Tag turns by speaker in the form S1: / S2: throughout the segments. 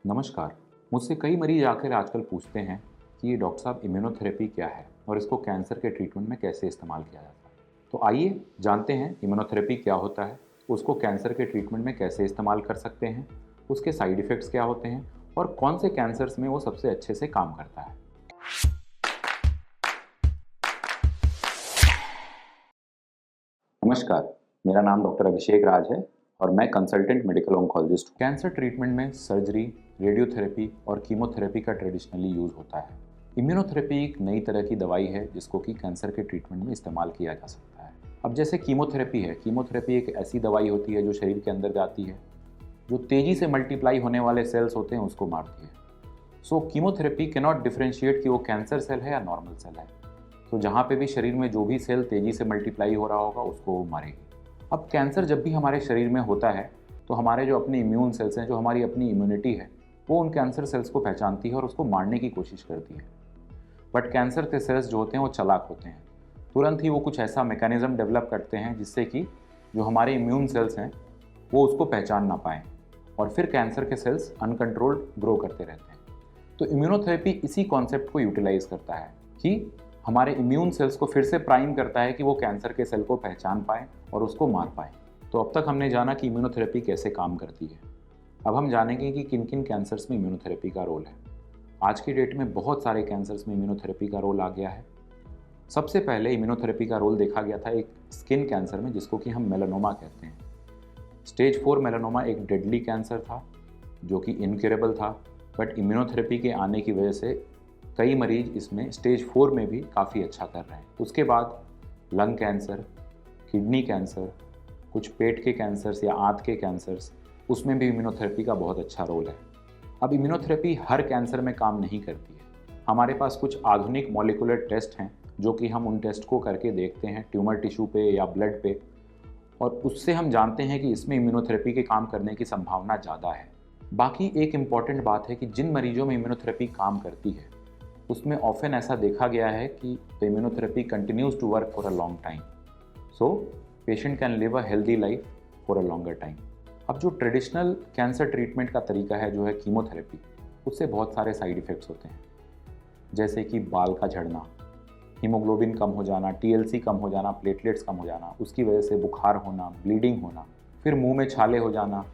S1: नमस्कार। मुझसे कई मरीज आकर आजकल पूछते हैं कि ये डॉक्टर साहब इम्यूनोथेरेपी क्या है और इसको कैंसर के ट्रीटमेंट में कैसे इस्तेमाल किया जाता है। तो आइए जानते हैं इम्यूनोथेरेपी क्या होता है, उसको कैंसर के ट्रीटमेंट में कैसे इस्तेमाल कर सकते हैं, उसके साइड इफ़ेक्ट्स क्या होते हैं और कौन से कैंसर्स में वो सबसे अच्छे से काम करता है। नमस्कार, मेरा नाम डॉक्टर अभिषेक राज है और मैं कंसल्टेंट मेडिकल ऑन्कोलॉजिस्ट हूँ। कैंसर ट्रीटमेंट में सर्जरी, रेडियोथेरेपी और कीमोथेरेपी का ट्रेडिशनली यूज़ होता है। इम्यूनोथेरेपी एक नई तरह की दवाई है जिसको कि कैंसर के ट्रीटमेंट में इस्तेमाल किया जा सकता है। अब जैसे कीमोथेरेपी है, कीमोथेरेपी एक ऐसी दवाई होती है जो शरीर के अंदर जाती है, जो तेज़ी से मल्टीप्लाई होने वाले सेल्स होते हैं उसको मारती है। सो कीमोथेरेपी कैन नॉट डिफरेंशिएट कि वो कैंसर सेल है या नॉर्मल सेल है। तो जहाँ पे भी शरीर में जो भी सेल तेज़ी से मल्टीप्लाई हो रहा होगा उसको वो मारेगी। अब कैंसर जब भी हमारे शरीर में होता है तो हमारे जो अपने इम्यून सेल्स हैं, जो हमारी अपनी इम्यूनिटी है, वो उन कैंसर सेल्स को पहचानती है और उसको मारने की कोशिश करती है। बट कैंसर के सेल्स जो होते हैं वो चालाक होते हैं। तुरंत ही वो कुछ ऐसा मैकेनिज्म डेवलप करते हैं जिससे कि जो हमारे इम्यून सेल्स हैं वो उसको पहचान ना पाएँ और फिर कैंसर के सेल्स अनकंट्रोल्ड ग्रो करते रहते हैं। तो इम्यूनोथेरेपी इसी कॉन्सेप्ट को यूटिलाइज करता है कि हमारे इम्यून सेल्स को फिर से प्राइम करता है कि वो कैंसर के सेल को पहचान पाए और उसको मार पाए। तो अब तक हमने जाना कि इम्यूनोथेरेपी कैसे काम करती है। अब हम जानेंगे कि किन किन कैंसर्स में इम्यूनोथेरेपी का रोल है। आज की डेट में बहुत सारे कैंसर्स में इम्यूनोथेरेपी का रोल आ गया है। सबसे पहले इम्यूनोथेरेपी का रोल देखा गया था एक स्किन कैंसर में जिसको कि हम मेलानोमा कहते हैं। स्टेज 4 मेलानोमा एक डेडली कैंसर था जो कि इनक्यूरेबल था, बट इम्यूनोथेरेपी के आने की वजह से कई मरीज इसमें स्टेज 4 में भी काफ़ी अच्छा कर रहे हैं। उसके बाद लंग कैंसर, किडनी कैंसर, कुछ पेट के कैंसर्स या आंत के कैंसर्स, उसमें भी इम्यूनोथेरेपी का बहुत अच्छा रोल है। अब इम्यूनोथेरेपी हर कैंसर में काम नहीं करती है। हमारे पास कुछ आधुनिक मॉलिक्यूलर टेस्ट हैं जो कि हम उन टेस्ट को करके देखते हैं ट्यूमर टिश्यू पे या ब्लड पे, और उससे हम जानते हैं कि इसमें इम्यूनोथेरेपी के काम करने की संभावना ज़्यादा है। बाकी एक इम्पॉर्टेंट बात है कि जिन मरीजों में इम्यूनोथेरेपी काम करती है उसमें ऑफन ऐसा देखा गया है कि the immunotherapy continues to work for a long time, so patient can live a healthy life for a longer time. अब जो ट्रेडिशनल कैंसर ट्रीटमेंट का तरीका है जो है कीमोथेरेपी, उससे बहुत सारे साइड इफ़ेक्ट्स होते हैं, जैसे कि बाल का झड़ना, हीमोग्लोबिन कम हो जाना, टीएलसी कम हो जाना, प्लेटलेट्स कम हो जाना, उसकी वजह से बुखार होना, ब्लीडिंग होना, फिर मुंह में छाले हो जाना,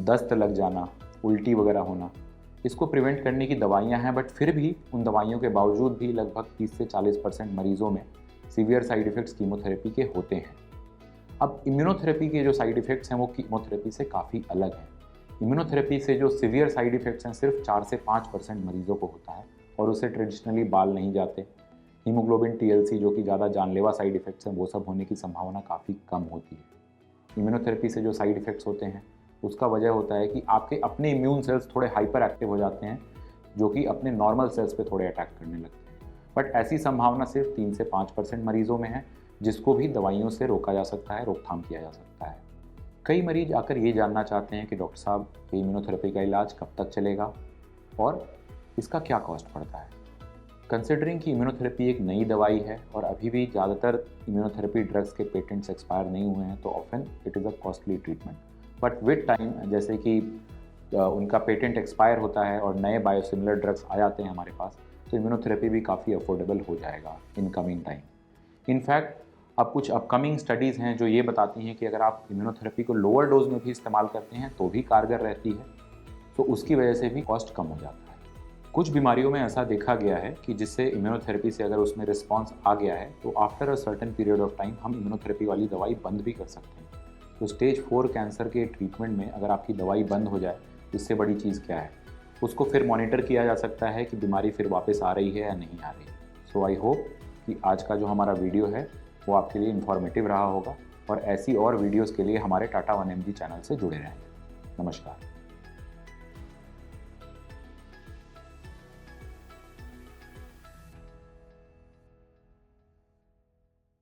S1: दस्त लग जाना, उल्टी वगैरह होना। इसको प्रिवेंट करने की दवाइयाँ हैं, बट फिर भी उन दवाइयों के बावजूद भी लगभग 30 से 40% मरीजों में सीवियर साइड इफ़ेक्ट्स कीमोथेरेपी के होते हैं। अब इम्यूनोथेरेपी के जो साइड इफ़ेक्ट्स हैं वो कीमोथेरेपी से काफ़ी अलग हैं। इम्यूनोथेरेपी से जो सीवियर साइड इफ़ेक्ट्स हैं सिर्फ 4 से 5% मरीजों को होता है और उससे ट्रेडिशनली बाल नहीं जाते। हीमोग्लोबिन, टीएलसी जो कि ज़्यादा जानलेवा साइड इफ़ेक्ट्स हैं, वो सब होने की संभावना काफ़ी कम होती है। इम्यूनोथेरेपी से जो साइड इफ़ेक्ट्स होते हैं उसका वजह होता है कि आपके अपने इम्यून सेल्स थोड़े हाइपर एक्टिव हो जाते हैं जो कि अपने नॉर्मल सेल्स पे थोड़े अटैक करने लगते हैं। बट ऐसी संभावना सिर्फ 3 से 5% मरीजों में है जिसको भी दवाइयों से रोका जा सकता है, रोकथाम किया जा सकता है। कई मरीज आकर ये जानना चाहते हैं कि डॉक्टर साहब ये इम्यूनोथेरेपी का इलाज कब तक चलेगा और इसका क्या कॉस्ट पड़ता है। कंसिडरिंग कि इम्यूनोथेरेपी एक नई दवाई है और अभी भी ज़्यादातर इम्यूनोथेरेपी ड्रग्स के पेटेंट्स एक्सपायर नहीं हुए हैं, तो often it is a costly treatment. But with time जैसे कि उनका पेटेंट एक्सपायर होता है और नए बायोसिमिलर ड्रग्स आ जाते हैं हमारे पास, तो इम्यूनोथेरेपी भी काफ़ी अफोर्डेबल हो जाएगा इन कमिंग टाइम। इनफैक्ट अब कुछ अपकमिंग स्टडीज़ हैं जो ये बताती हैं कि अगर आप इम्यूनोथेरेपी को लोअर डोज में भी इस्तेमाल करते हैं तो भी कारगर रहती है, तो उसकी वजह से भी कॉस्ट कम हो जाता है। कुछ बीमारियों में ऐसा देखा गया है कि जिससे इम्यूनोथेरेपी से अगर उसमें रिस्पॉन्स आ गया है तो after a certain period of time हम इम्यूनोथेरेपी वाली दवाई बंद भी कर सकते हैं। तो स्टेज 4 कैंसर के ट्रीटमेंट में अगर आपकी दवाई बंद हो जाए तो इससे बड़ी चीज़ क्या है। उसको फिर मॉनिटर किया जा सकता है कि बीमारी फिर वापस आ रही है या नहीं आ रही। सो आई होप कि आज का जो हमारा वीडियो है वो आपके लिए इन्फॉर्मेटिव रहा होगा और ऐसी और वीडियोज़ के लिए हमारे टाटा 1mg चैनल से जुड़े रहें। नमस्कार।